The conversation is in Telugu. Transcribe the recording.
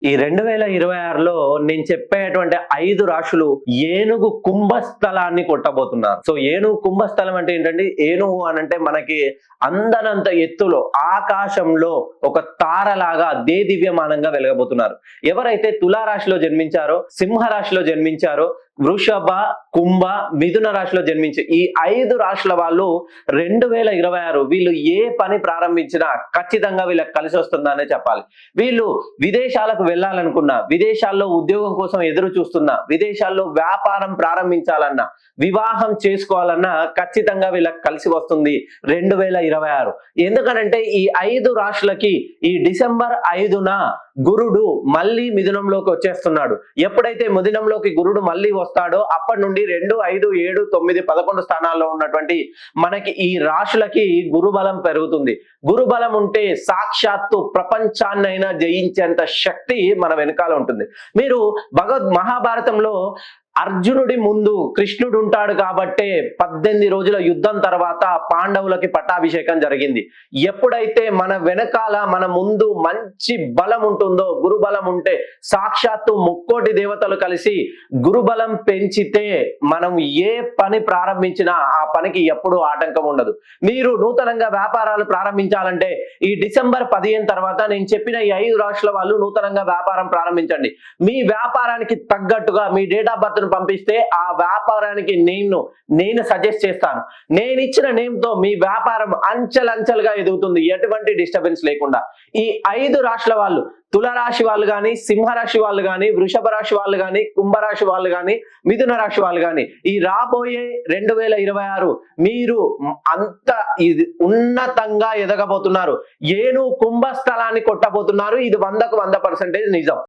ఈ 2026లో నేను చెప్పేటువంటి 5 రాశులు ఏనుగు కుంభస్థలాన్ని కొట్టబోతున్నారు. సో ఏనుగు కుంభస్థలం అంటే ఏంటండి? ఏనుగు అనంటే మనకి అందనంత ఎత్తులో ఆకాశంలో ఒక తారలాగా దేదీప్యమానంగా వెలగబోతున్నారు. ఎవరైతే తులారాశిలో జన్మించారో, సింహరాశిలో జన్మించారో, వృషభ, కుంభ, మిథున రాశిలో జన్మించి ఈ 5 రాశుల వాళ్ళు 2026 వీళ్ళు ఏ పని ప్రారంభించినా ఖచ్చితంగా వీళ్ళకి కలిసి వస్తుందనే చెప్పాలి. వీళ్ళు విదేశాలకు వెళ్ళాలనుకున్నా, విదేశాల్లో ఉద్యోగం కోసం ఎదురు చూస్తున్నా, విదేశాల్లో వ్యాపారం ప్రారంభించాలన్నా, వివాహం చేసుకోవాలన్నా ఖచ్చితంగా వీళ్ళకి కలిసి వస్తుంది 2026. ఎందుకనంటే ఈ 5 రాశులకి ఈ డిసెంబర్ 5న గురుడు మళ్ళీ మిథునంలోకి వచ్చేస్తున్నాడు. ఎప్పుడైతే మిథునంలోకి గురుడు మళ్ళీ వస్తాడో అప్పటి నుండి 2, 5, 7, 9, 11 స్థానాల్లో ఉన్నటువంటి మనకి ఈ రాశులకి గురుబలం పెరుగుతుంది. గురుబలం ఉంటే సాక్షాత్తు ప్రపంచాన్నైనా జయించేంత శక్తి మన వెనకాల ఉంటుంది. మీరు మహాభారతంలో అర్జునుడి ముందు కృష్ణుడు ఉంటాడు కాబట్టే 18 రోజుల యుద్ధం తర్వాత పాండవులకి పట్టాభిషేకం జరిగింది. ఎప్పుడైతే మన వెనకాల మన ముందు మంచి బలం ఉంటుందో, గురుబలం ఉంటే సాక్షాత్తు ముక్కోటి దేవతలు కలిసి గురుబలం పెంచితే మనం ఏ పని ప్రారంభించినా ఆ పనికి ఎప్పుడూ ఆటంకం ఉండదు. మీరు నూతనంగా వ్యాపారాలు ప్రారంభించాలంటే ఈ డిసెంబర్ 15 తర్వాత నేను చెప్పిన ఈ 5 రాశుల వాళ్ళు నూతనంగా వ్యాపారం ప్రారంభించండి. మీ వ్యాపారానికి తగ్గట్టుగా మీ డేట్ ఆఫ్ బర్త్ పంపిస్తే ఆ వ్యాపారానికి నేను సజెస్ట్ చేస్తాను. నేను ఇచ్చిన నేమ్ తో మీ వ్యాపారం అంచెలంచెలుగా ఎదుగుతుంది, ఎటువంటి డిస్టర్బెన్స్ లేకుండా. ఈ 5 రాశుల వాళ్ళు, తులరాశి వాళ్ళు కానీ, సింహరాశి వాళ్ళు కానీ, వృషభ రాశి వాళ్ళు కానీ, కుంభరాశి వాళ్ళు కానీ, మిథున రాశి వాళ్ళు కానీ, ఈ రాబోయే 2026 మీరు అంత ఉన్నతంగా ఎదగబోతున్నారు. ఏను కుంభస్థలాన్ని కొట్టబోతున్నారు. ఇది 100% నిజం.